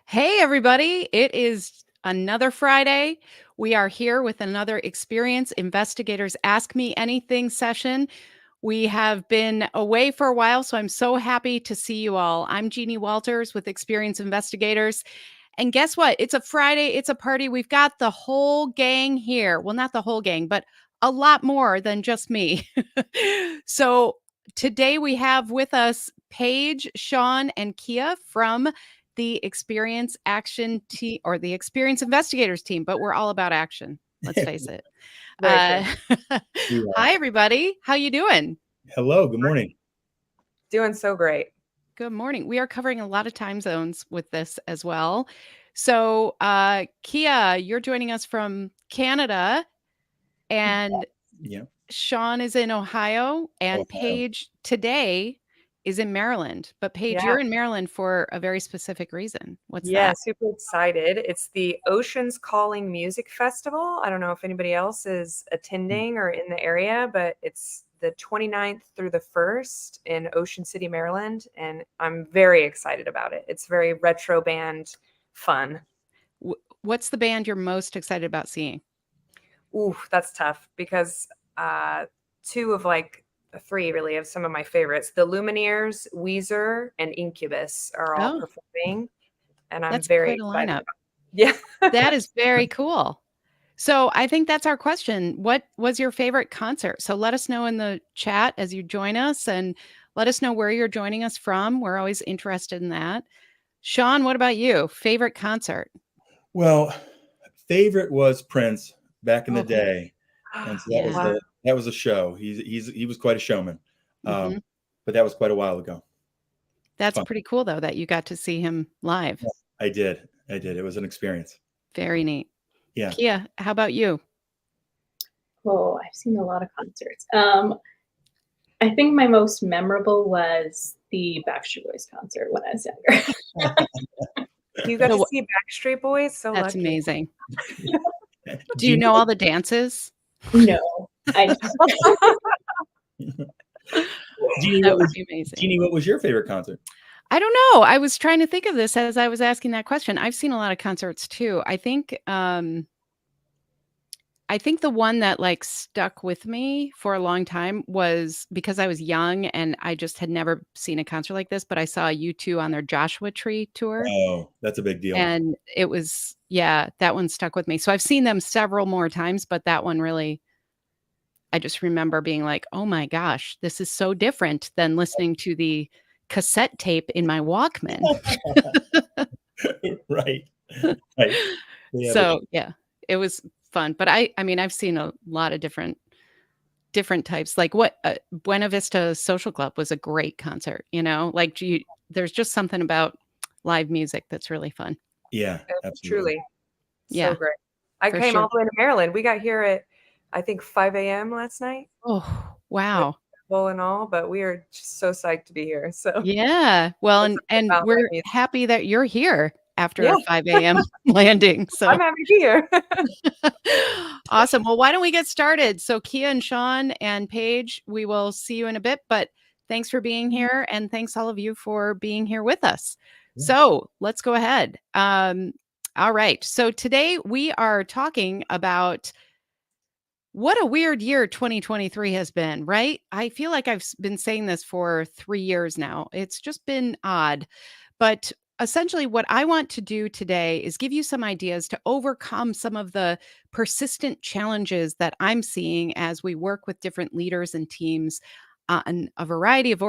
Hey, everybody. It is another Friday. We are here with another Experience Investigators Ask Me Anything session. We have been away for a while, so I'm so happy to see you all. I'm Jeannie Walters with Experience Investigators. And guess what? It's a Friday. It's a party. We've got the whole gang here. Well, not the whole gang, but a lot more than just me. So today we have with us Paige, Sean, and Kia from the Experience Action team or the Experience Investigators team, but we're all about action. Let's face it. Very true. Hi, everybody. How you doing? Hello, good morning. Doing so great. Good morning. We are covering a lot of time zones with this as well. So, Kia, you're joining us from Canada, and Yeah. Sean is in Ohio, and Ohio. Paige today is in Maryland. But Paige, Yeah. you're in Maryland for a very specific reason. What's Yeah, that? super excited. It's the Oceans Calling Music Festival. I don't know if anybody else is attending or in the area, but it's the 29th through the 1st in Ocean City, Maryland, and I'm very excited about it. It's very retro band fun. What's the band you're most excited about seeing? Ooh, that's tough because two of three really of some of my favorites. The Lumineers, Weezer, and Incubus are all Oh, performing, and I'm that's very quite a excited lineup. about it. Yeah. That is very cool. So I think that's our question. What was your favorite concert? So let us know in the chat as you join us and let us know where you're joining us from. We're always interested in that. Sean, what about you? Favorite concert? Well, favorite was Prince back in the Oh, day, and so yeah. Wow. that was a show. He was quite a showman, Mhm. but that was quite a while ago. That's Fun. pretty cool, though, that you got to see him live. I did. It was an experience. Very neat. Yeah. Kia, how about you? Oh, I've seen a lot of concerts. I think my most memorable was the Backstreet Boys concert when I was younger. You got So to see Backstreet Boys? So that's lucky. amazing. Do you Jeannie, know all the dances? No, I Jeannie, That would be amazing. Jeannie, what was your favorite concert? I don't know. I was trying to think of this as I was asking that question. I've seen a lot of concerts too. I think the one that like stuck with me for a long time was because I was young and I just had never seen a concert like this, but I saw U2 on their Joshua Tree tour. Oh, that's a big deal. And it was, yeah, that one stuck with me. So I've seen them several more times, but that one really, I just remember being like, oh my gosh, this is so different than listening to the cassette tape in my Walkman. Right. Right. Yeah, So yeah, it was fun. But I mean, I've seen a lot of different types. Like what Buena Vista Social Club was a great concert, like there's just something about live music that's really fun. yeah, absolutely. Truly. Yeah, So great. I for came sure. all the way to Maryland. We got here at, I think, 5 a.m. last night. Oh, wow. Full and all, but we are just so psyched to be here. So Yeah. Well, that's and about we're me. happy that you're here after Yeah, a 5 a.m. landing. So I'm happy to be here. awesome. Well, why don't we get started? So Kia and Sean and Paige, we will see you in a bit, but thanks for being here. And thanks all of you for being here with us. Yeah. So let's go ahead. All right. So today we are talking about what a weird year 2023 has been, right? I feel like I've been saying this for 3 years now. It's just been odd. But essentially, what I want to do today is give you some ideas to overcome some of the persistent challenges that I'm seeing as we work with different leaders and teams on a variety of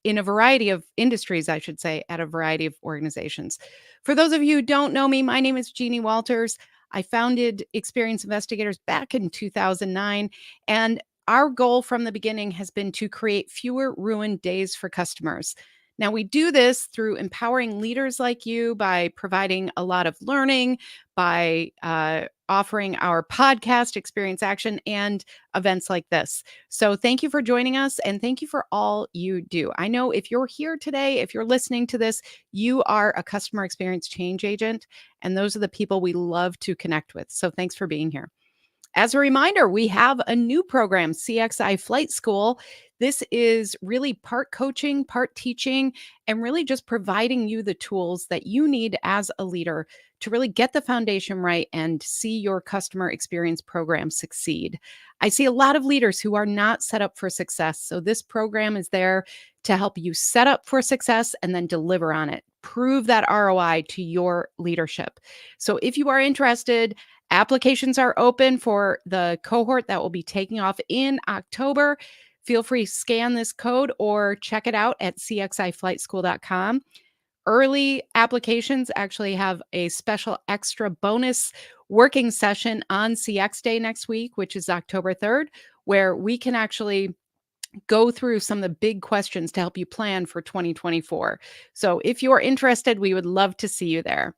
in a variety of industries, I should say, at a variety of organizations. For those of you who don't know me, my name is Jeannie Walters. I founded Experience Investigators back in 2009, and our goal from the beginning has been to create fewer ruined days for customers. Now, we do this through empowering leaders like you by providing a lot of learning, by offering our podcast, Experience Action, and events like this. So, thank you for joining us and thank you for all you do. I know if you're here today, if you're listening to this, you are a customer experience change agent, and those are the people we love to connect with. So, thanks for being here. As a reminder, we have a new program, CXI Flight School. This is really part coaching, part teaching, and really just providing you the tools that you need as a leader to really get the foundation right and see your customer experience program succeed. I see a lot of leaders who are not set up for success. So, this program is there to help you set up for success and then deliver on it. Prove that ROI to your leadership. So, if you are interested, applications are open for the cohort that will be taking off in October. Feel free to scan this code or check it out at cxiflightschool.com. Early applications actually have a special extra bonus working session on CX Day next week, which is October 3rd, where we can actually go through some of the big questions to help you plan for 2024. So if you're interested, we would love to see you there.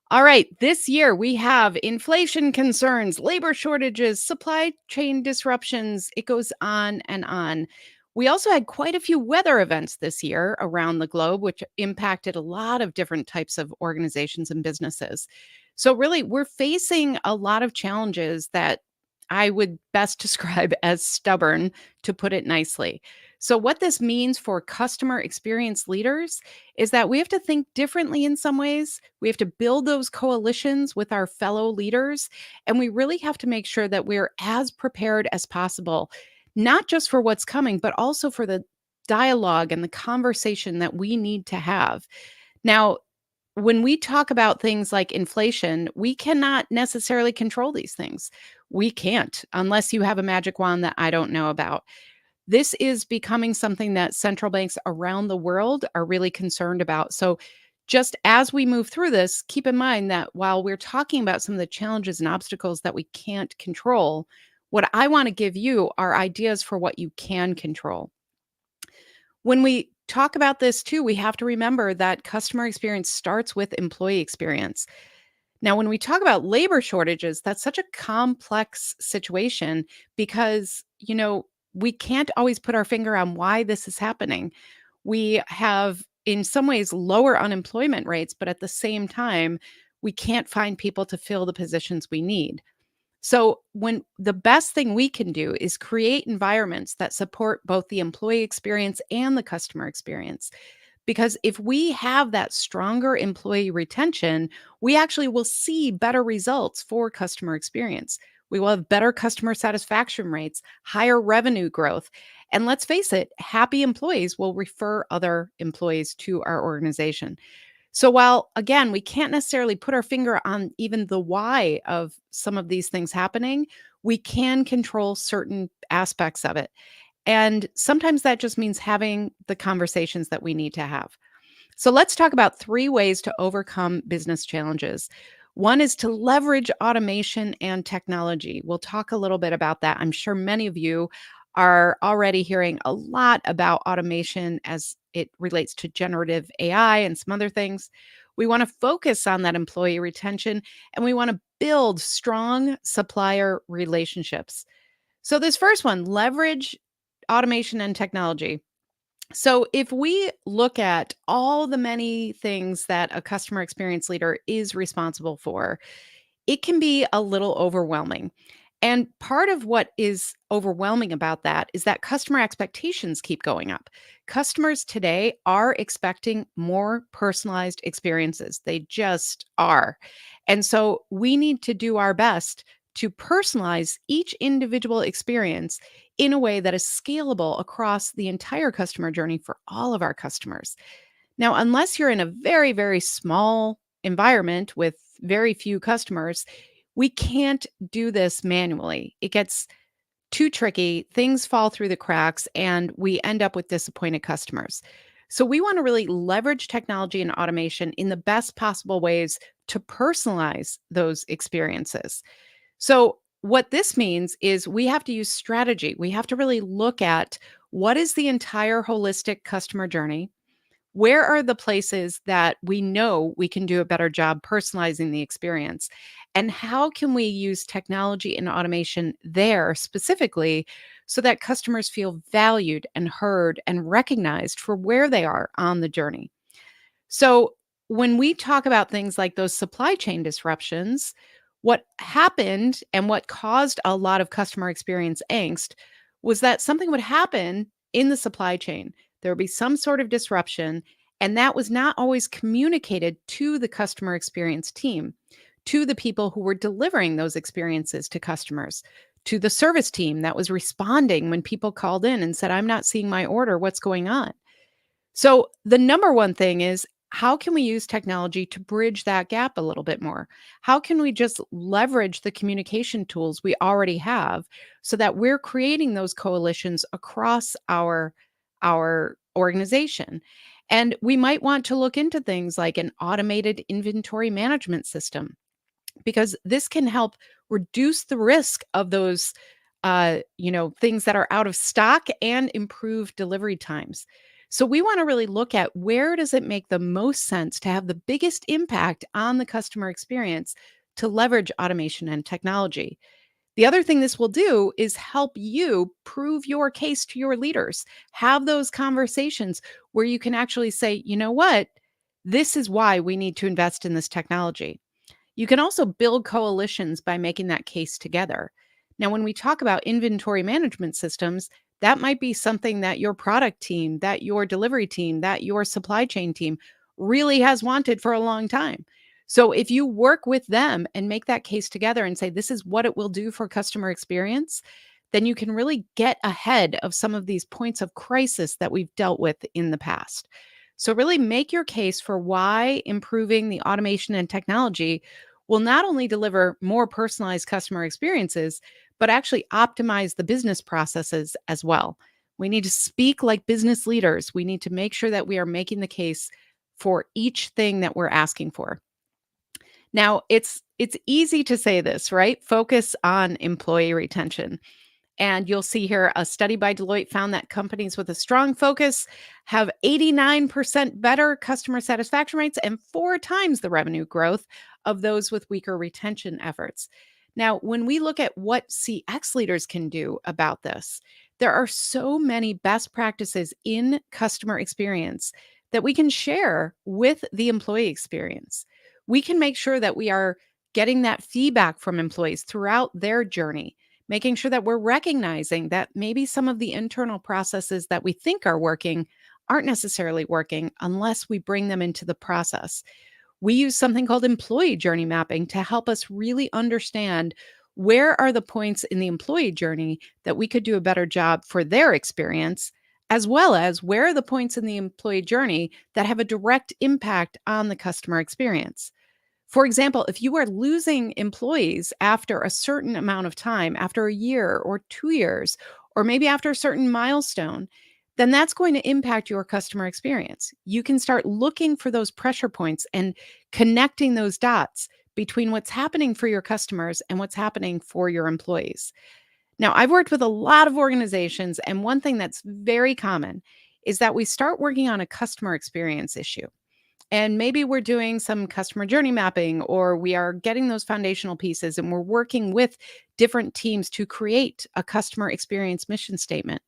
All right, this year we have inflation concerns, labor shortages, supply chain disruptions. It goes on and on. We also had quite a few weather events this year around the globe, which impacted a lot of different types of organizations and businesses. So, really, we're facing a lot of challenges that I would best describe as stubborn, to put it nicely. So, what this means for customer experience leaders is that we have to think differently in some ways. We have to build those coalitions with our fellow leaders, and we really have to make sure that we're as prepared as possible, not just for what's coming, but also for the dialogue and the conversation that we need to have. Now, when we talk about things like inflation, we cannot necessarily control these things. We can't unless you have a magic wand that I don't know about. This is becoming something that central banks around the world are really concerned about. So, just as we move through this, keep in mind that while we're talking about some of the challenges and obstacles that we can't control, what I want to give you are ideas for what you can control. When we talk about this too, we have to remember that customer experience starts with employee experience. Now, when we talk about labor shortages, that's such a complex situation because, we can't always put our finger on why this is happening. We have, in some ways, lower unemployment rates, but at the same time, we can't find people to fill the positions we need. So, when the best thing we can do is create environments that support both the employee experience and the customer experience. Because if we have that stronger employee retention, we actually will see better results for customer experience. We will have better customer satisfaction rates, higher revenue growth. And let's face it, happy employees will refer other employees to our organization. So while again, we can't necessarily put our finger on even the why of some of these things happening, we can control certain aspects of it. And sometimes that just means having the conversations that we need to have. So let's talk about 3 ways to overcome business challenges. One is to leverage automation and technology. We'll talk a little bit about that. I'm sure many of you are already hearing a lot about automation as it relates to generative AI and some other things. We want to focus on that employee retention and we want to build strong supplier relationships. So, this first one, leverage automation and technology. So, if we look at all the many things that a customer experience leader is responsible for, it can be a little overwhelming. And part of what is overwhelming about that is that customer expectations keep going up. Customers today are expecting more personalized experiences. They just are. And so we need to do our best to personalize each individual experience in a way that is scalable across the entire customer journey for all of our customers. Now, unless you're in a very, very small environment with very few customers, we can't do this manually. It gets too tricky, things fall through the cracks, and we end up with disappointed customers. So, we want to really leverage technology and automation in the best possible ways to personalize those experiences. So, what this means is we have to use strategy. We have to really look at what is the entire holistic customer journey. Where are the places that we know we can do a better job personalizing the experience? And how can we use technology and automation there specifically so that customers feel valued and heard and recognized for where they are on the journey? So, when we talk about things like those supply chain disruptions, What happened and what caused a lot of customer experience angst was that something would happen in the supply chain. There would be some sort of disruption, and that was not always communicated to the customer experience team, to the people who were delivering those experiences to customers, to the service team that was responding when people called in and said, "I'm not seeing my order. What's going on?" So, the number one thing is, how can we use technology to bridge that gap a little bit more? How can we just leverage the communication tools we already have so that we're creating those coalitions across our organization? And we might want to look into things like an automated inventory management system, because this can help reduce the risk of those things that are out of stock and improve delivery times. So we want to really look at, where does it make the most sense to have the biggest impact on the customer experience to leverage automation and technology. The other thing this will do is help you prove your case to your leaders. Have those conversations where you can actually say, you know what, this is why we need to invest in this technology. You can also build coalitions by making that case together. Now, when we talk about inventory management systems, that might be something that your product team, that your delivery team, that your supply chain team really has wanted for a long time. So if you work with them and make that case together and say, this is what it will do for customer experience, then you can really get ahead of some of these points of crisis that we've dealt with in the past. So really make your case for why improving the automation and technology will not only deliver more personalized customer experiences, but actually optimize the business processes as well. We need to speak like business leaders. We need to make sure that we are making the case for each thing that we're asking for. Now, it's easy to say this, right? Focus on employee retention. And you'll see here, a study by Deloitte found that companies with a strong focus have 89% better customer satisfaction rates and 4 times the revenue growth of those with weaker retention efforts. Now, when we look at what CX leaders can do about this, there are so many best practices in customer experience that we can share with the employee experience. We can make sure that we are getting that feedback from employees throughout their journey, making sure that we're recognizing that maybe some of the internal processes that we think are working aren't necessarily working unless we bring them into the process. We use something called employee journey mapping to help us really understand, where are the points in the employee journey that we could do a better job for their experience, as well as where are the points in the employee journey that have a direct impact on the customer experience. For example, if you are losing employees after a certain amount of time, after a year or 2 years, or maybe after a certain milestone, then that's going to impact your customer experience. You can start looking for those pressure points and connecting those dots between what's happening for your customers and what's happening for your employees. Now, I've worked with a lot of organizations, and one thing that's very common is that we start working on a customer experience issue. And maybe we're doing some customer journey mapping, or we are getting those foundational pieces and we're working with different teams to create a customer experience mission statement.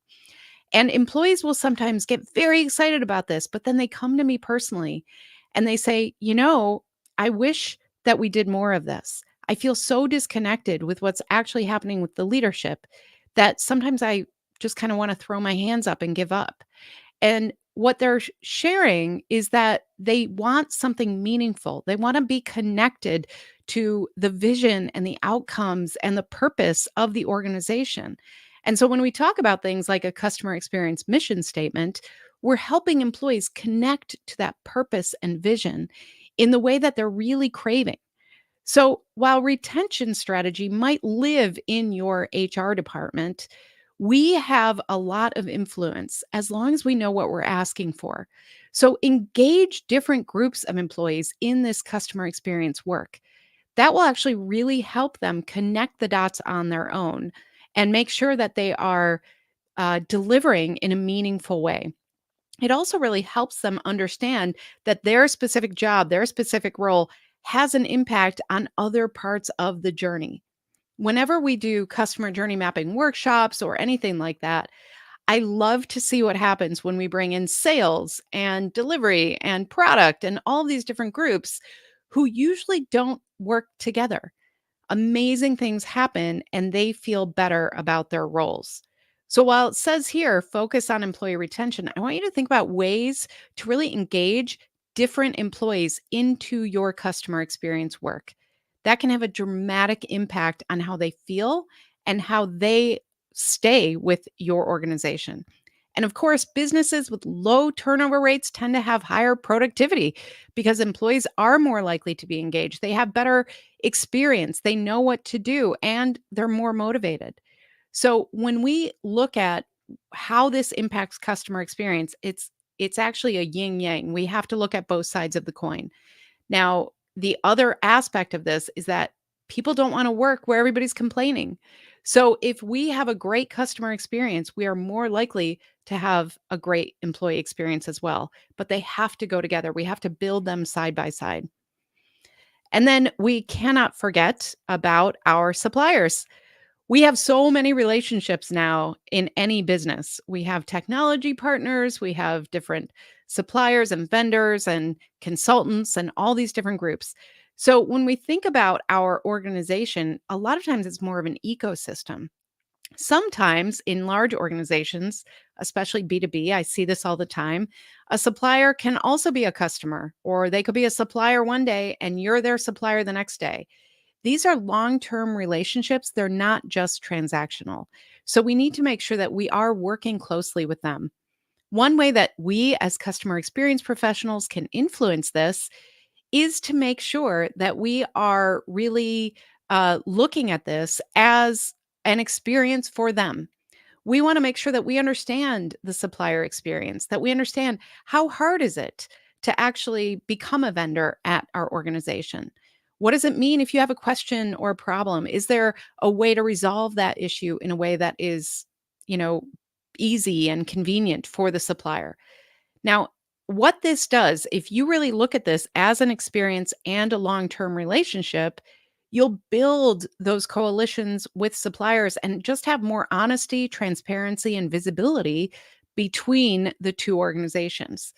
And employees will sometimes get very excited about this, but then they come to me personally and they say, I wish that we did more of this. I feel so disconnected with what's actually happening with the leadership that sometimes I just kind of want to throw my hands up and give up. And what they're sharing is that they want something meaningful. They want to be connected to the vision and the outcomes and the purpose of the organization. And so when we talk about things like a customer experience mission statement, we're helping employees connect to that purpose and vision in the way that they're really craving. So while retention strategy might live in your HR department, we have a lot of influence as long as we know what we're asking for. So engage different groups of employees in this customer experience work. That will actually really help them connect the dots on their own and make sure that they are delivering in a meaningful way. It also really helps them understand that their specific job, their specific role has an impact on other parts of the journey. Whenever we do customer journey mapping workshops or anything like that, I love to see what happens when we bring in sales and delivery and product and all these different groups who usually don't work together. amazing things happen and they feel better about their roles. So while it says here, focus on employee retention, I want you to think about ways to really engage different employees into your customer experience work. That can have a dramatic impact on how they feel and how they stay with your organization. And of course, businesses with low turnover rates tend to have higher productivity because employees are more likely to be engaged. They have better experience, they know what to do, and they're more motivated. So when we look at how this impacts customer experience, it's actually a yin yang. We have to look at both sides of the coin. Now, the other aspect of this is that people don't want to work where everybody's complaining. So if we have a great customer experience, we are more likely to have a great employee experience as well. But they have to go together. We have to build them side by side. And then we cannot forget about our suppliers. We have so many relationships now in any business. We have technology partners, we have different suppliers and vendors and consultants and all these different groups. So when we think about our organization, a lot of times it's more of an ecosystem. Sometimes in large organizations, especially B2B, I see this all the time. A supplier can also be a customer, or they could be a supplier one day and you're their supplier the next day. These are long-term relationships. They're not just transactional. So we need to make sure that we are working closely with them. One way that we as customer experience professionals can influence this is to make sure that we are really looking at this as an experience for them. We want to make sure that we understand the supplier experience, that we understand how hard is it to actually become a vendor at our organization. What does it mean if you have a question or a problem? Is there a way to resolve that issue in a way that is, you know, easy and convenient for the supplier? Now, what this does, if you really look at this as an experience and a long-term relationship, you'll build those coalitions with suppliers and just have more honesty, transparency, and visibility between the two organizations.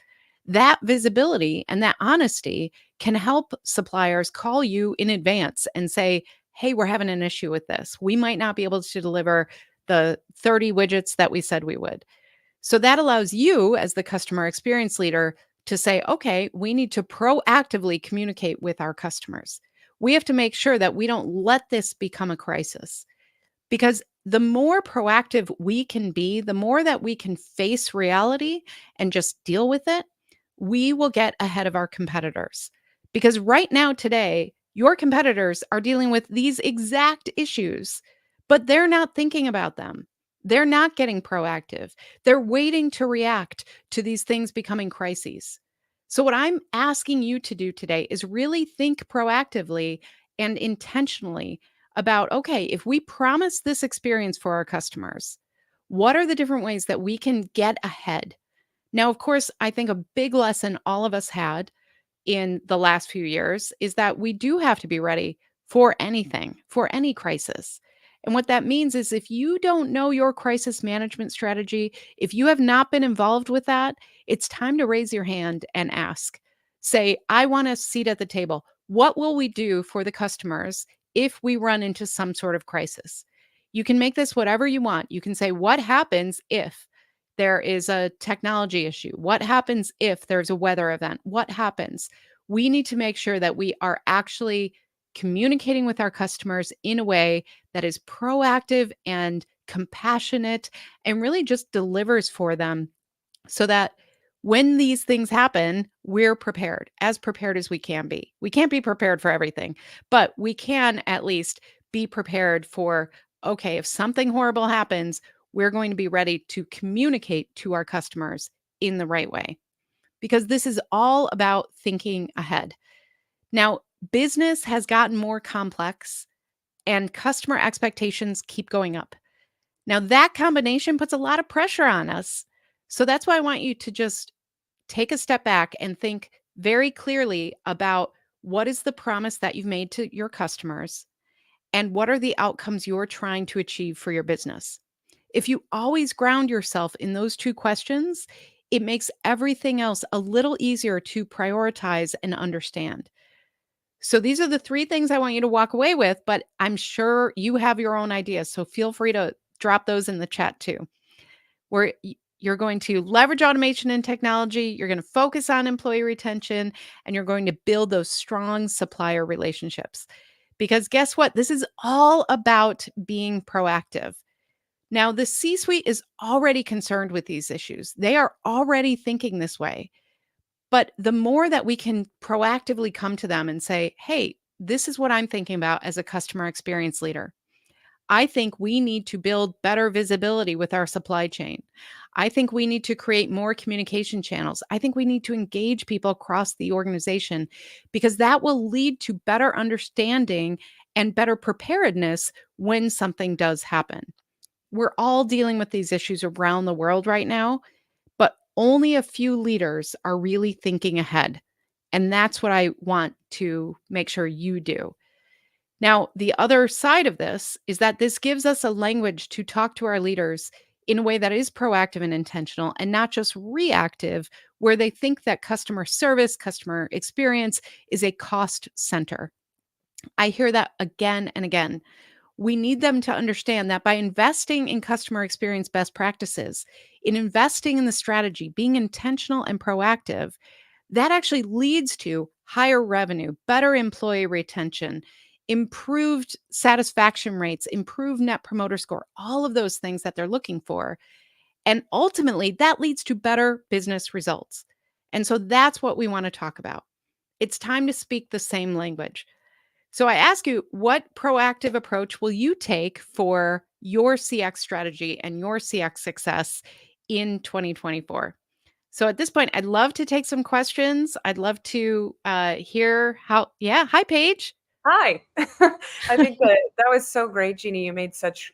That visibility and that honesty can help suppliers call you in advance and say, hey, we're having an issue with this. We might not be able to deliver the 30 widgets that we said we would. So that allows you as the customer experience leader to say, okay, we need to proactively communicate with our customers. We have to make sure that we don't let this become a crisis, because the more proactive we can be, the more that we can face reality and just deal with it, we will get ahead of our competitors. Because right now, today, your competitors are dealing with these exact issues, but they're not thinking about them. They're not getting proactive. They're waiting to react to these things becoming crises. So, what I'm asking you to do today is really think proactively and intentionally about, okay, if we promise this experience for our customers, what are the different ways that we can get ahead? Now, of course, I think a big lesson all of us had in the last few years is that we do have to be ready for anything, for any crisis. And what that means is if you don't know your crisis management strategy, if you have not been involved with that, it's time to raise your hand and ask. Say, I want a seat at the table. What will we do for the customers if we run into some sort of crisis? You can make this whatever you want. You can say, what happens if there is a technology issue? What happens if there's a weather event? What happens? We need to make sure that we are actually communicating with our customers in a way that is proactive and compassionate and really just delivers for them so that when these things happen, we're prepared as we can be. We can't be prepared for everything, but we can at least be prepared for, okay, if something horrible happens, we're going to be ready to communicate to our customers in the right way, because this is all about thinking ahead. Now, business has gotten more complex and customer expectations keep going up. Now, that combination puts a lot of pressure on us. So that's why I want you to just take a step back and think very clearly about what is the promise that you've made to your customers and what are the outcomes you're trying to achieve for your business. If you always ground yourself in those two questions, it makes everything else a little easier to prioritize and understand. So these are the 3 things I want you to walk away with, but I'm sure you have your own ideas. So feel free to drop those in the chat too. Where you're going to leverage automation and technology, you're going to focus on employee retention, and you're going to build those strong supplier relationships. Because guess what? This is all about being proactive. Now, the C suite is already concerned with these issues. They are already thinking this way. But the more that we can proactively come to them and say, hey, this is what I'm thinking about as a customer experience leader. I think we need to build better visibility with our supply chain. I think we need to create more communication channels. I think we need to engage people across the organization because that will lead to better understanding and better preparedness when something does happen. We're all dealing with these issues around the world right now, but only a few leaders are really thinking ahead. And that's what I want to make sure you do. Now, the other side of this is that this gives us a language to talk to our leaders in a way that is proactive and intentional and not just reactive, where they think that customer service, customer experience is a cost center. I hear that again and again. We need them to understand that by investing in customer experience best practices, in investing in the strategy, being intentional and proactive, that actually leads to higher revenue, better employee retention, improved satisfaction rates, improved net promoter score, all of those things that they're looking for. And ultimately, that leads to better business results. And so that's what we want to talk about. It's time to speak the same language. So I ask you, what proactive approach will you take for your CX strategy and your CX success in 2024? So at this point, I'd love to take some questions. I'd love to hear how, yeah. Hi, Paige. Hi. I think that was so great, Jeannie. You made such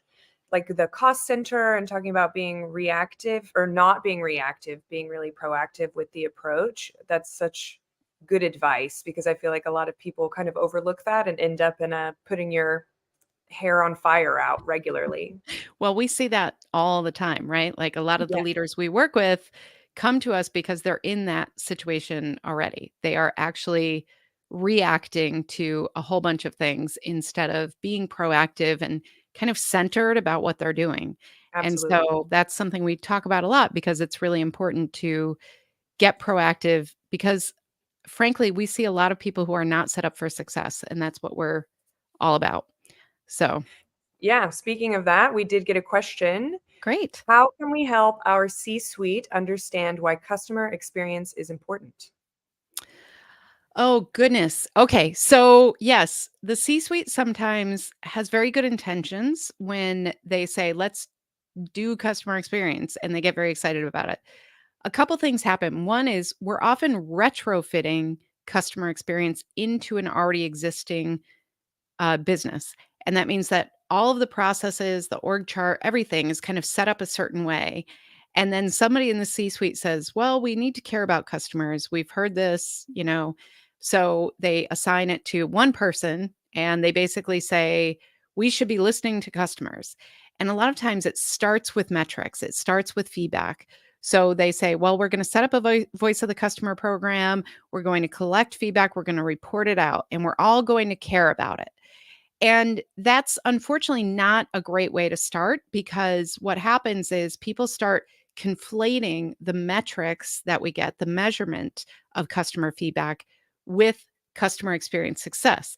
like the cost center and talking about being reactive or not being reactive, being really proactive with the approach. That's such good advice because I feel like a lot of people kind of overlook that and end up in a putting your hair on fire out regularly. Well, we see that all the time, right? Like a lot of the Yeah, leaders we work with come to us because they're in that situation already. They are actually reacting to a whole bunch of things instead of being proactive and kind of centered about what they're doing. And absolutely. so that's something we talk about a lot because it's really important to get proactive because frankly, we see a lot of people who are not set up for success, and that's what we're all about. So, Yeah, speaking of that, we did get a question. great. How can we help our C-suite understand why customer experience is important? Oh, goodness. Okay. So, yes, the C suite sometimes has very good intentions when they say, let's do customer experience, and they get very excited about it. A couple things happen. One is we're often retrofitting customer experience into an already existing business. And that means that all of the processes, the org chart, everything is kind of set up a certain way. And then somebody in the C suite says, well, we need to care about customers. We've heard this, you know. So they assign it to one person and they basically say, we should be listening to customers. And a lot of times it starts with metrics, it starts with feedback. So they say, well, we're going to set up a voice of the customer program. We're going to collect feedback. We're going to report it out, and we're all going to care about it. And that's unfortunately not a great way to start because what happens is people start conflating the metrics that we get, the measurement of customer feedback with customer experience success.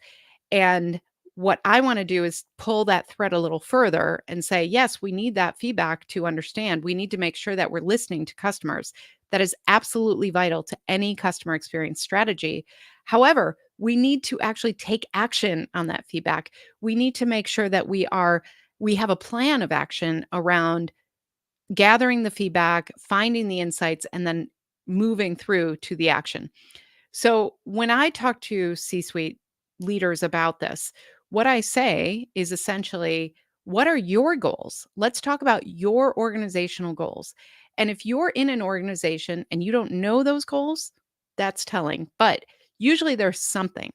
And what I want to do is pull that thread a little further and say, yes, we need that feedback to understand. We need to make sure that we're listening to customers. That is absolutely vital to any customer experience strategy. However, we need to actually take action on that feedback. We need to make sure that we have a plan of action around gathering the feedback, finding the insights, and then moving through to the action. So when I talk to C-suite leaders about this, what I say is essentially, what are your goals? Let's talk about your organizational goals. And if you're in an organization and you don't know those goals, that's telling. But usually there's something.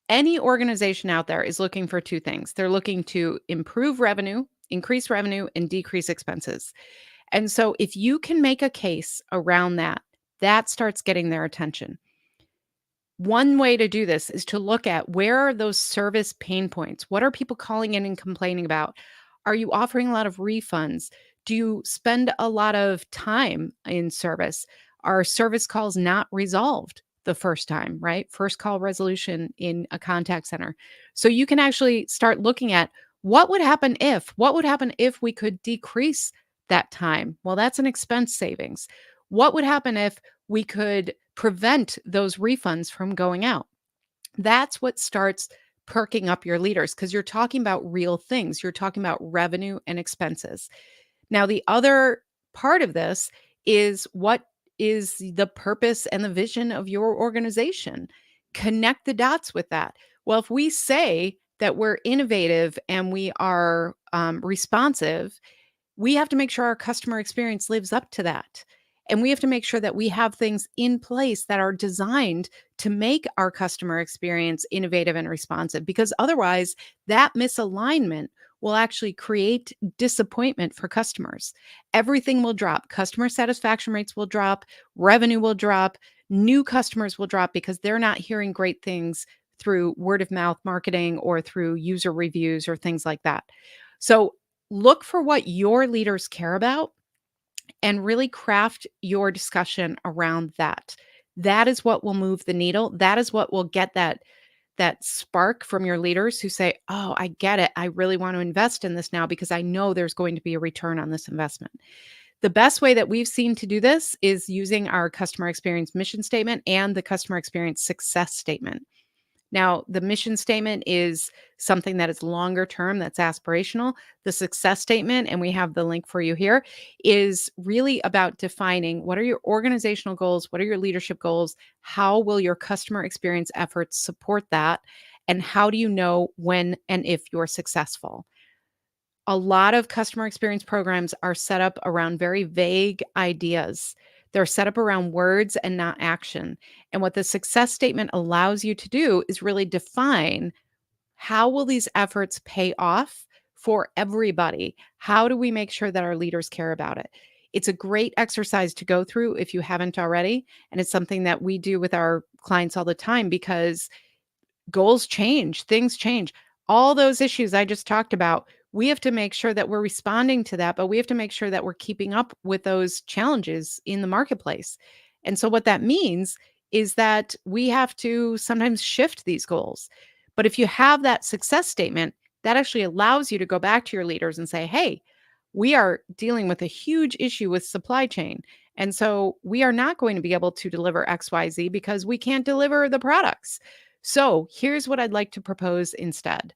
Any organization out there is looking for two things. They're looking to improve revenue, increase revenue, and decrease expenses. And so if you can make a case around that, that starts getting their attention. One way to do this is to look at where are those service pain points? What are people calling in and complaining about? Are you offering a lot of refunds? Do you spend a lot of time in service? Are service calls not resolved the first time, right? First call resolution in a contact center. So you can actually start looking at what would happen if we could decrease that time? Well, that's an expense savings. What would happen if we could prevent those refunds from going out? That's what starts perking up your leaders because you're talking about real things. You're talking about revenue and expenses. Now, the other part of this is what is the purpose and the vision of your organization? Connect the dots with that. Well, if we say that we're innovative and we are responsive, we have to make sure our customer experience lives up to that. And we have to make sure that we have things in place that are designed to make our customer experience innovative and responsive, because otherwise, that misalignment will actually create disappointment for customers. Everything will drop. Customer satisfaction rates will drop, revenue will drop, new customers will drop because they're not hearing great things through word of mouth marketing or through user reviews or things like that. So, look for what your leaders care about and really craft your discussion around that. That is what will move the needle. That is what will get that spark from your leaders who say, "Oh, I get it. I really want to invest in this now because I know there's going to be a return on this investment." The best way that we've seen to do this is using our customer experience mission statement and the customer experience success statement. Now, the mission statement is something that is longer term, that's aspirational. The success statement, and we have the link for you here, is really about defining what are your organizational goals, what are your leadership goals, how will your customer experience efforts support that, and how do you know when and if you're successful? A lot of customer experience programs are set up around very vague ideas. They're set up around words and not action. And what the success statement allows you to do is really define how will these efforts pay off for everybody? How do we make sure that our leaders care about it? It's a great exercise to go through if you haven't already. And it's something that we do with our clients all the time because goals change, things change. All those issues I just talked about, we have to make sure that we're responding to that, but we have to make sure that we're keeping up with those challenges in the marketplace. And so, what that means is that we have to sometimes shift these goals. But if you have that success statement, that actually allows you to go back to your leaders and say, "Hey, we are dealing with a huge issue with supply chain. And so we are not going to be able to deliver XYZ because we can't deliver the products. So here's what I'd like to propose instead."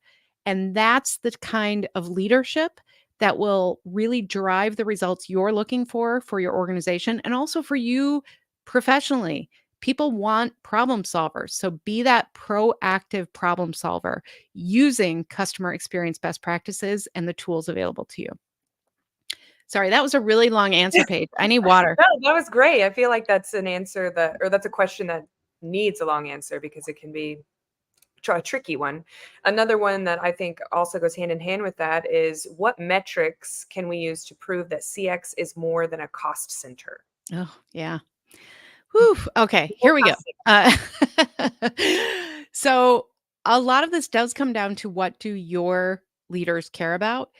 And that's the kind of leadership that will really drive the results you're looking for your organization and also for you professionally. People want problem solvers. So be that proactive problem solver using customer experience best practices and the tools available to you. Sorry, that was a really long answer page. I need water. No, that was great. I feel like that's an answer or that's a question that needs a long answer because it can be a tricky one. Another one that I think also goes hand in hand with that is what metrics can we use to prove that CX is more than a cost center? Oh, yeah. Whew. Okay, here we go. So a lot of this does come down to what do your leaders care about?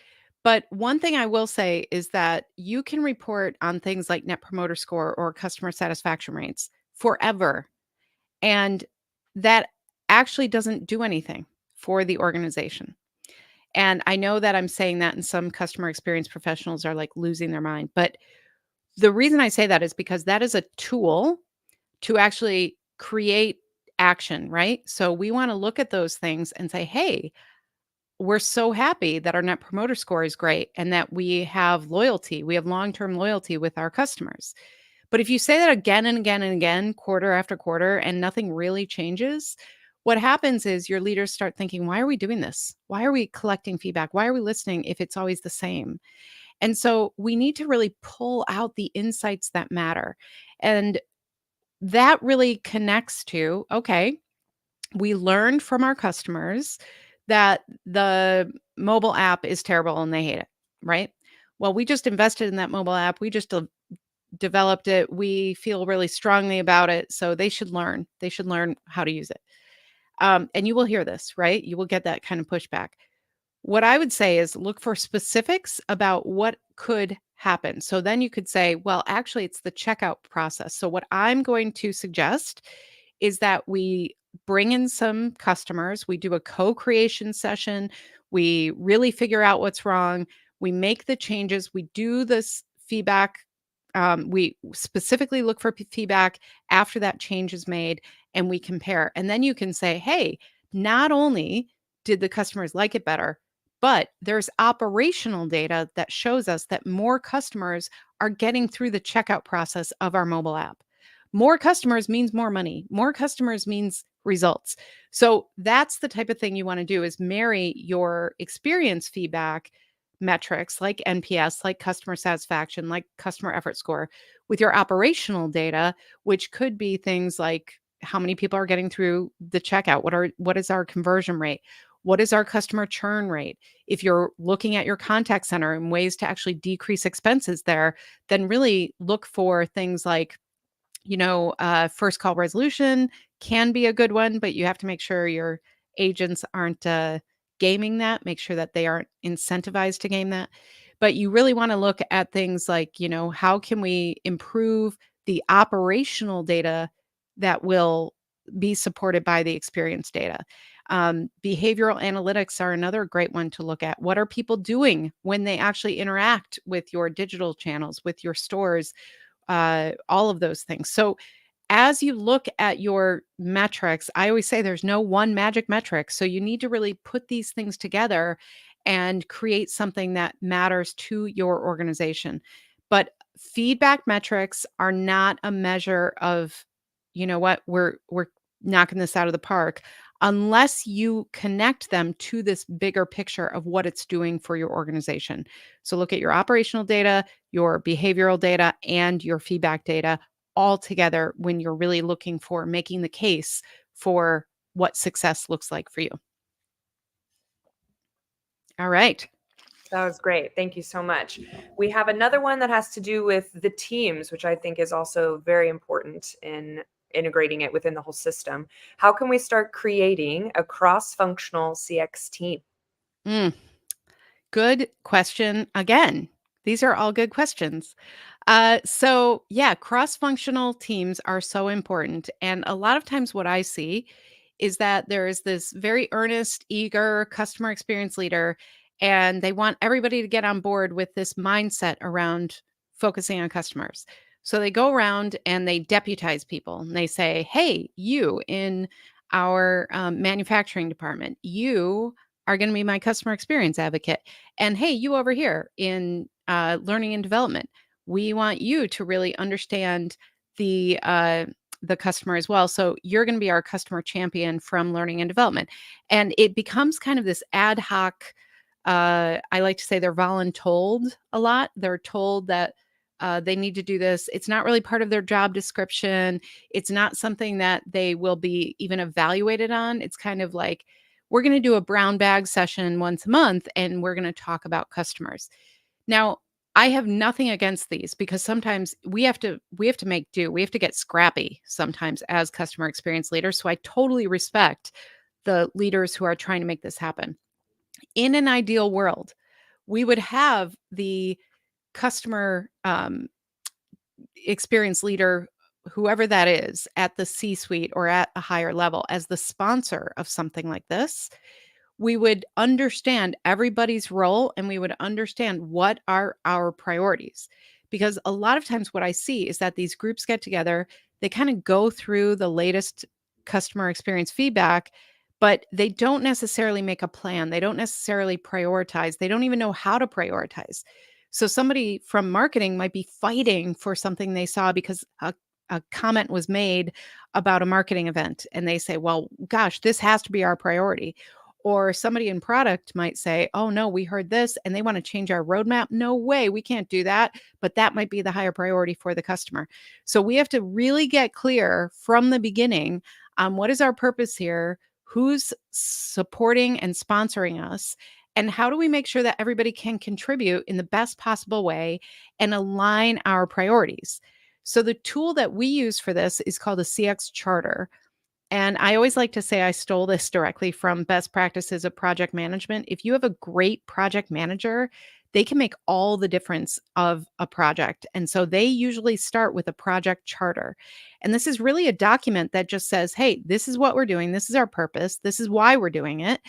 But one thing I will say is that you can report on things like net promoter score or customer satisfaction rates forever. And that actually doesn't do anything for the organization. And I know that I'm saying that, and some customer experience professionals are like losing their mind. But the reason I say that is because that is a tool to actually create action, right? So we want to look at those things and say, "Hey, we're so happy that our net promoter score is great and that we have loyalty. We have long-term loyalty with our customers." But if you say that again and again and again, quarter after quarter, and nothing really changes, what happens is your leaders start thinking, "Why are we doing this? Why are we collecting feedback? Why are we listening if it's always the same?" And so we need to really pull out the insights that matter. And that really connects to, okay, we learned from our customers that the mobile app is terrible and they hate it, right? Well, we just invested in that mobile app. We just developed it. We feel really strongly about it. So they should learn. They should learn how to use it. And you will hear this, right? You will get that kind of pushback. What I would say is look for specifics about what could happen. So then you could say, well, actually, it's the checkout process. So what I'm going to suggest is that we bring in some customers, we do a co-creation session, we really figure out what's wrong, we make the changes, we do this feedback. We specifically look for feedback after that change is made and we compare. And then you can say, hey, not only did the customers like it better, but there's operational data that shows us that more customers are getting through the checkout process of our mobile app. More customers means more money. More customers means results. So that's the type of thing you want to do is marry your experience feedback metrics like NPS, like customer satisfaction, like customer effort score with your operational data, which could be things like how many people are getting through the checkout, what is our conversion rate? What is our customer churn rate? If you're looking at your contact center and ways to actually decrease expenses there, then really look for things like, first call resolution can be a good one, but you have to make sure your agents aren't gaming that, make sure that they aren't incentivized to game that. But you really want to look at things like, how can we improve the operational data that will be supported by the experience data? Behavioral analytics are another great one to look at. What are people doing when they actually interact with your digital channels, with your stores, all of those things. So as you look at your metrics, I always say there's no one magic metric. So you need to really put these things together and create something that matters to your organization. But feedback metrics are not a measure of, we're knocking this out of the park unless you connect them to this bigger picture of what it's doing for your organization. So look at your operational data, your behavioral data, and your feedback data all together when you're really looking for making the case for what success looks like for you. All right. That was great. Thank you so much. We have another one that has to do with the teams, which I think is also very important in integrating it within the whole system. How can we start creating a cross-functional CX team? Mm, good question. Again, these are all good questions. So yeah, cross-functional teams are so important. And a lot of times what I see is that there is this very earnest, eager customer experience leader, and they want everybody to get on board with this mindset around focusing on customers. So they go around and they deputize people and they say, hey, you in our manufacturing department, you are going to be my customer experience advocate. And hey, you over here in learning and development, we want you to really understand the customer as well. So you're going to be our customer champion from learning and development. And it becomes kind of this ad hoc. I like to say they're voluntold a lot. They're told that they need to do this. It's not really part of their job description. It's not something that they will be even evaluated on. It's kind of like, we're going to do a brown bag session once a month and we're going to talk about customers. Now, I have nothing against these because sometimes we have to make do. We have to get scrappy sometimes as customer experience leaders. So I totally respect the leaders who are trying to make this happen. In an ideal world, we would have the customer experience leader, whoever that is, at the C-suite or at a higher level as the sponsor of something like this. We would understand everybody's role and we would understand what are our priorities. Because a lot of times what I see is that these groups get together, they kind of go through the latest customer experience feedback, but they don't necessarily make a plan. They don't necessarily prioritize. They don't even know how to prioritize. So somebody from marketing might be fighting for something they saw because a comment was made about a marketing event. And they say, well, gosh, this has to be our priority. Or somebody in product might say, oh, no, we heard this and they want to change our roadmap. No way, we can't do that. But that might be the higher priority for the customer. So we have to really get clear from the beginning on what is our purpose here, who's supporting and sponsoring us, And how do we make sure that everybody can contribute in the best possible way and align our priorities? So the tool that we use for this is called a CX charter. And I always like to say I stole this directly from best practices of project management. If you have a great project manager, they can make all the difference of a project. And so they usually start with a project charter. And this is really a document that just says, hey, this is what we're doing. This is our purpose. This is why we're doing it.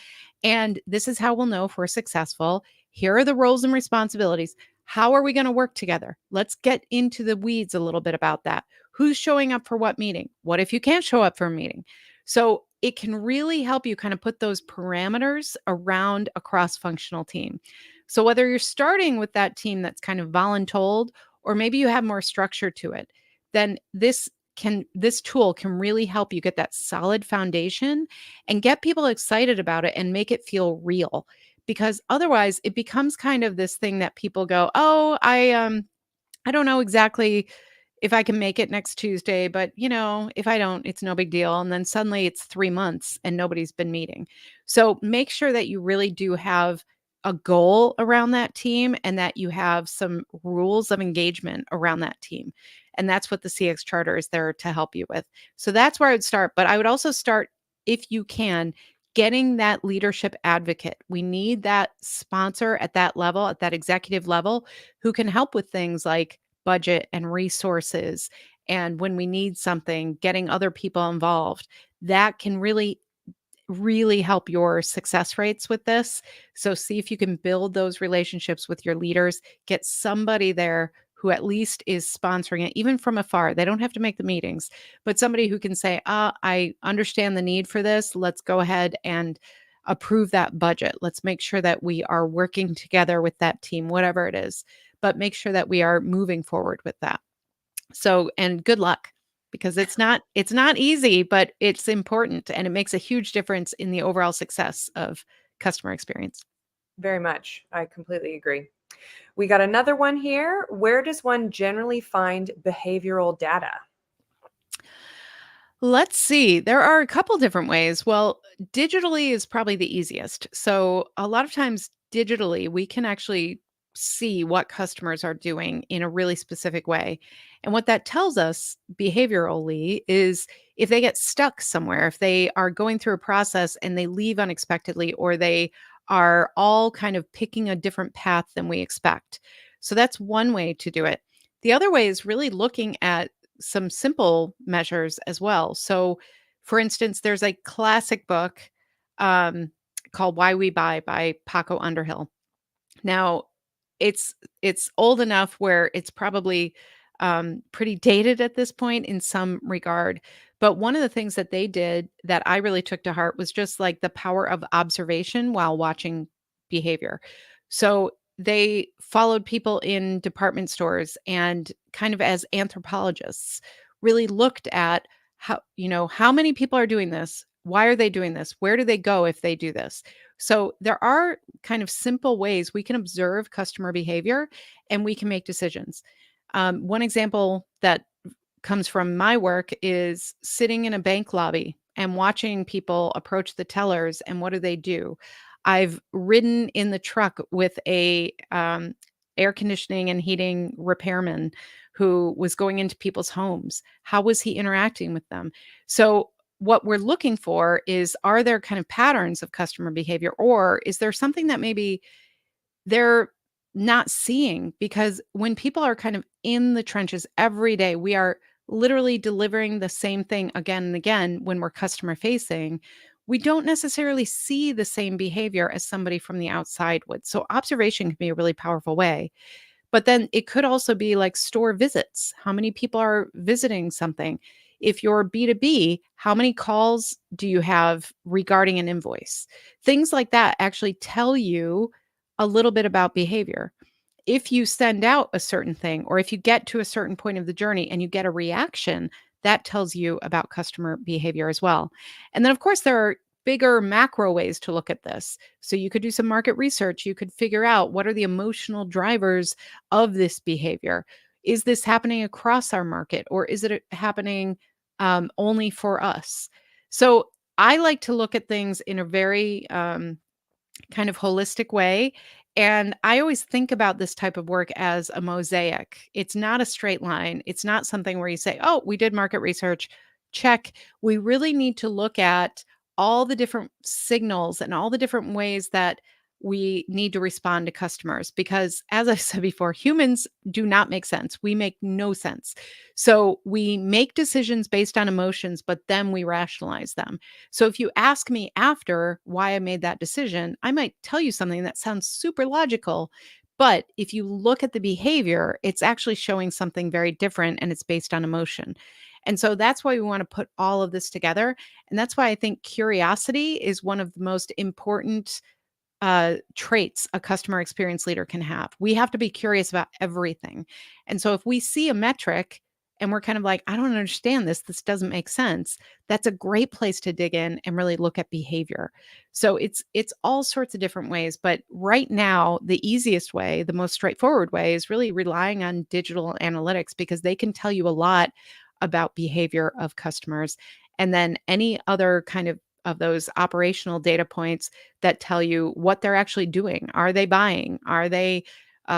And this is how we'll know if we're successful. Here are the roles and responsibilities. How are we going to work together? Let's get into the weeds a little bit about that. Who's showing up for what meeting? What if you can't show up for a meeting? So it can really help you kind of put those parameters around a cross-functional team. So whether you're starting with that team that's kind of voluntold, or maybe you have more structure to it, then this tool can really help you get that solid foundation and get people excited about it and make it feel real. Because otherwise it becomes kind of this thing that people go, oh, I don't know exactly if I can make it next Tuesday, but if I don't, it's no big deal. And then suddenly it's 3 months and nobody's been meeting. So make sure that you really do have a goal around that team and that you have some rules of engagement around that team. And that's what the CX charter is there to help you with. So that's where I would start. But I would also start, if you can, getting that leadership advocate. We need that sponsor at that level, at that executive level, who can help with things like budget and resources. And when we need something, getting other people involved, that can really, really help your success rates with this. So see if you can build those relationships with your leaders, get somebody there who at least is sponsoring it, even from afar. They don't have to make the meetings, but somebody who can say, I understand the need for this. Let's go ahead and approve that budget. Let's make sure that we are working together with that team, whatever it is, but make sure that we are moving forward with that. So, and good luck, because it's not easy, but it's important and it makes a huge difference in the overall success of customer experience. Very much. I completely agree. We got another one here. Where does one generally find behavioral data? Let's see. There are a couple different ways. Well, digitally is probably the easiest. So, a lot of times digitally, we can actually see what customers are doing in a really specific way. And what that tells us behaviorally is if they get stuck somewhere, if they are going through a process and they leave unexpectedly, or they are all kind of picking a different path than we expect. So, that's one way to do it. The other way is really looking at some simple measures as well. So, for instance, there's a classic book um, called Why We Buy by Paco Underhill. Now, it's old enough where it's probably pretty dated at this point in some regard. But one of the things that they did that I really took to heart was just like the power of observation while watching behavior. So they followed people in department stores and kind of as anthropologists really looked at how many people are doing this? Why are they doing this? Where do they go if they do this? So there are kind of simple ways we can observe customer behavior and we can make decisions. One example that comes from my work is sitting in a bank lobby and watching people approach the tellers and what do they do. I've ridden in the truck with a air conditioning and heating repairman who was going into people's homes. How was he interacting with them? So what we're looking for is, are there kind of patterns of customer behavior, or is there something that maybe they're not seeing? Because when people are kind of in the trenches every day, we are literally delivering the same thing again and again. When we're customer facing, we don't necessarily see the same behavior as somebody from the outside would. So observation can be a really powerful way. But then it could also be like store visits. How many people are visiting something? If you're B2B, how many calls do you have regarding an invoice? Things like that actually tell you a little bit about behavior. If you send out a certain thing, or if you get to a certain point of the journey and you get a reaction, that tells you about customer behavior as well. And then, of course, there are bigger macro ways to look at this. So you could do some market research. You could figure out what are the emotional drivers of this behavior. Is this happening across our market, or is it happening only for us? So I like to look at things in a very kind of holistic way. And I always think about this type of work as a mosaic. It's not a straight line. It's not something where you say, oh, we did market research, check. We really need to look at all the different signals and all the different ways that we need to respond to customers. Because as I've said before, humans do not make sense. We make no sense. So we make decisions based on emotions, but then we rationalize them. So if you ask me after why I made that decision, I might tell you something that sounds super logical. But if you look at the behavior, it's actually showing something very different and it's based on emotion. And so that's why we want to put all of this together. And that's why I think curiosity is one of the most important traits a customer experience leader can have. We have to be curious about everything. And so if we see a metric and we're kind of like, I don't understand this, this doesn't make sense, that's a great place to dig in and really look at behavior. So it's all sorts of different ways, but right now the easiest way, the most straightforward way is really relying on digital analytics because they can tell you a lot about behavior of customers. And then any other kind of those operational data points that tell you what they're actually doing. Are they buying? Are they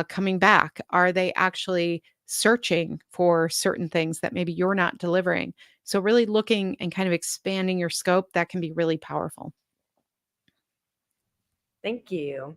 coming back? Are they actually searching for certain things that maybe you're not delivering? So, really looking and kind of expanding your scope, that can be really powerful. Thank you.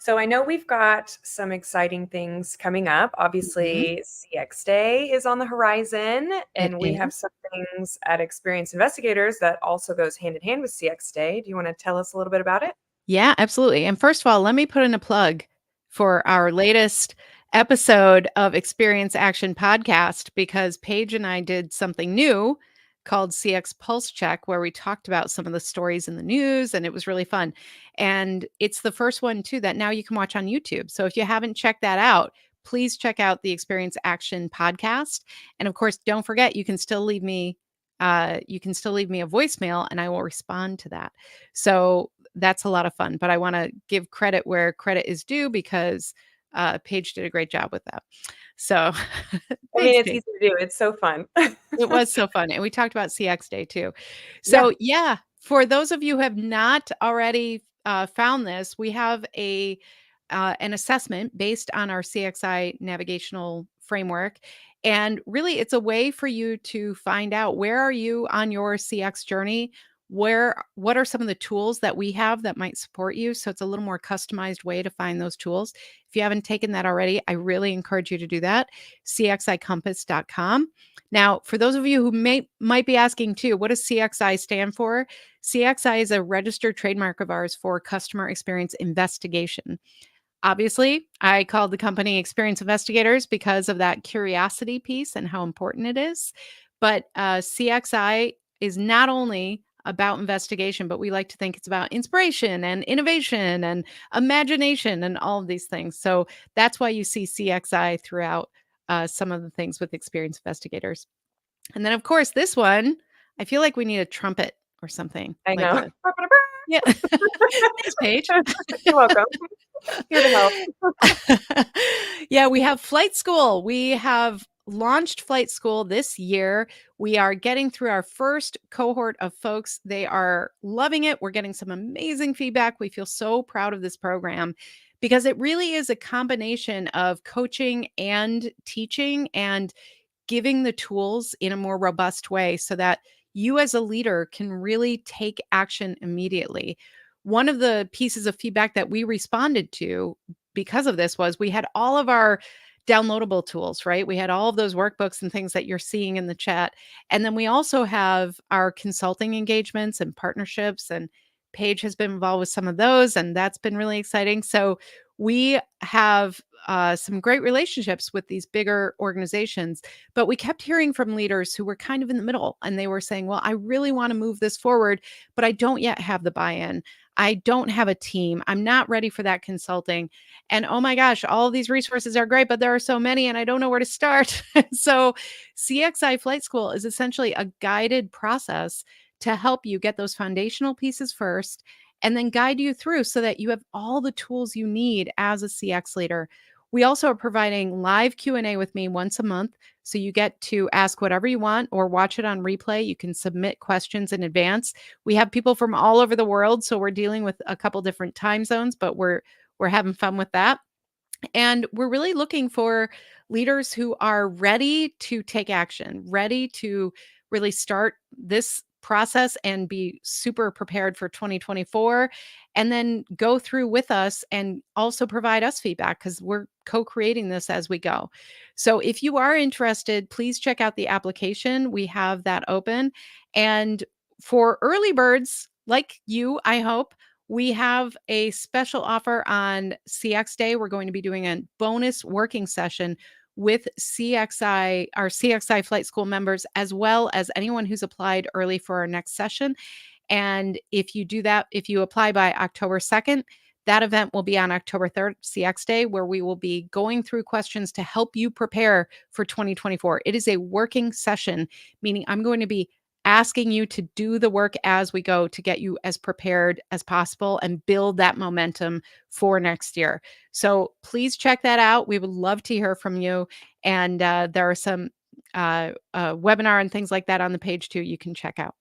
So I know we've got some exciting things coming up. Mhm. Obviously, CX Day is on the horizon, It and we have is. some things at Experience Investigators that also goes hand in hand with CX Day. Do you want to tell us a little bit about it? Yeah, absolutely. And first of all, let me put in a plug for our latest episode of Experience Action Podcast because Paige and I did something new called CX Pulse Check, where we talked about some of the stories in the news, and it was really fun. And it's the first one, too, that now you can watch on YouTube. So if you haven't checked that out, please check out the Experience Action Podcast. And of course, don't forget, you can still leave me. You can still leave me a voicemail and I will respond to that. So that's a lot of fun. But I want to give credit where credit is due because Paige did a great job with that. So I mean, thanks, it's Paige. easy to do. It's so fun. It was so fun. And we talked about CX Day too. Yeah. So, yeah, for those of you who have not already found this, we have an assessment based on our CXI navigational framework. And really, it's a way for you to find out where are you on your CX journey? What are some of the tools that we have that might support you? So it's a little more customized way to find those tools. If you haven't taken that already, I really encourage you to do that. cxicompass.com. Now, for those of you who might be asking too, what does CXI stand for? CXI is a registered trademark of ours for customer experience investigation. Obviously, I called the company Experience Investigators because of that curiosity piece and how important it is. But CXI is not only about investigation, but we like to think it's about inspiration and innovation and imagination and all of these things. So that's why you see CXI throughout some of the things with Experience Investigators. And then, of course, this one, I feel like we need a trumpet or something I like know. a, yeah. Thanks, Paige. You're welcome. Here to help. Yeah, we have flight school. We have launched flight school this year. We are getting through our first cohort of folks. They are loving it. We're getting some amazing feedback. We feel so proud of this program because it really is a combination of coaching and teaching and giving the tools in a more robust way so that you as a leader can really take action immediately. One of the pieces of feedback that we responded to because of this was we had all of our downloadable tools, right? We had all of those workbooks and things that you're seeing in the chat. And then we also have our consulting engagements and partnerships, and Paige has been involved with some of those, and that's been really exciting. So we have some great relationships with these bigger organizations, but we kept hearing from leaders who were kind of in the middle and they were saying, well, I really want to move this forward, but I don't yet have the buy-in. I don't have a team. I'm not ready for that consulting. And oh my gosh, all of these resources are great, but there are so many and I don't know where to start. So CXI Flight School is essentially a guided process to help you get those foundational pieces first and then guide you through so that you have all the tools you need as a CX leader. We also are providing live Q&A with me once a month. So you get to ask whatever you want or watch it on replay. You can submit questions in advance. We have people from all over the world, so we're dealing with a couple different time zones, but we're having fun with that. And we're really looking for leaders who are ready to take action, ready to really start this process and be super prepared for 2024, and then go through with us and also provide us feedback because we're co-creating this as we go. So if you are interested, please check out the application. We have that open. And for early birds like you, I hope, we have a special offer on CX Day. We're going to be doing a bonus working session with our CXI Flight School members, as well as anyone who's applied early for our next session. And if you do that, if you apply by October 2nd, that event will be on October 3rd, CX Day, where we will be going through questions to help you prepare for 2024. It is a working session, meaning I'm going to be asking you to do the work as we go to get you as prepared as possible and build that momentum for next year. So please check that out. We would love to hear from you. And there are some webinar and things like that on the page too you can check out.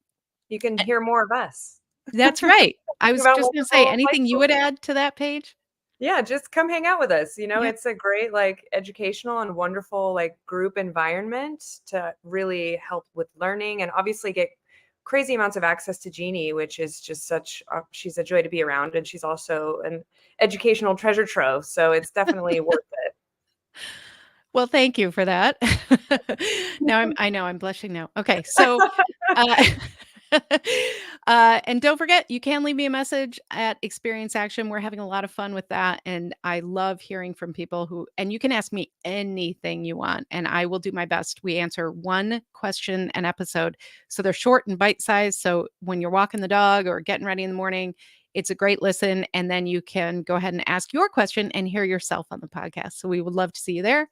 You can hear more of us. That's right. I was About just going to say, multiple anything flight you would add to that page? Yeah, just come hang out with us. You know, Yeah. it's a great, like, educational and wonderful, like, group environment to really help with learning and obviously get crazy amounts of access to Jeannie, which is just she's a joy to be around. And she's also an educational treasure trove. So it's definitely worth it. Well, thank you for that. I know I'm blushing now. Okay. So, uh, and don't forget, you can leave me a message at Experience Action. We're having a lot of fun with that. And I love hearing from people and you can ask me anything you want, and I will do my best. We answer one question an episode. So they're short and bite sized. So when you're walking the dog or getting ready in the morning, it's a great listen. And then you can go ahead and ask your question and hear yourself on the podcast. So we would love to see you there.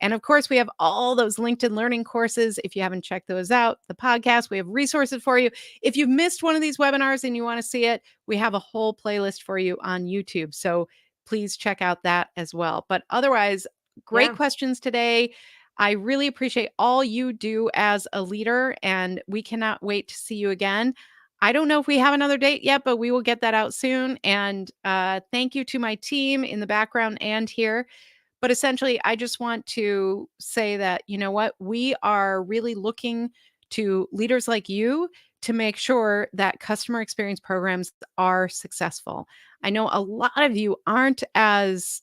And of course, we have all those LinkedIn learning courses. If you haven't checked those out, the podcast, we have resources for you. If you've missed one of these webinars and you want to see it, we have a whole playlist for you on YouTube. So please check out that as well. But otherwise, great questions today. I really appreciate all you do as a leader, and we cannot wait to see you again. I don't know if we have another date yet, but we will get that out soon. And thank you to my team in the background and here. But essentially, I just want to say that, you know what, we are really looking to leaders like you to make sure that customer experience programs are successful. I know a lot of you aren't as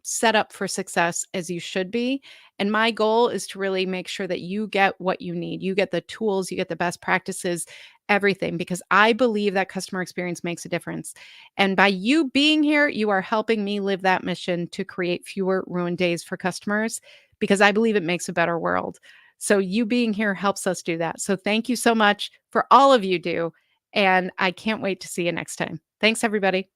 set up for success as you should be. And my goal is to really make sure that you get what you need. You get the tools, you get the best practices, everything, because I believe that customer experience makes a difference. And by you being here, you are helping me live that mission to create fewer ruined days for customers, because I believe it makes a better world. So you being here helps us do that. So thank you so much for all of you do. And I can't wait to see you next time. Thanks, everybody.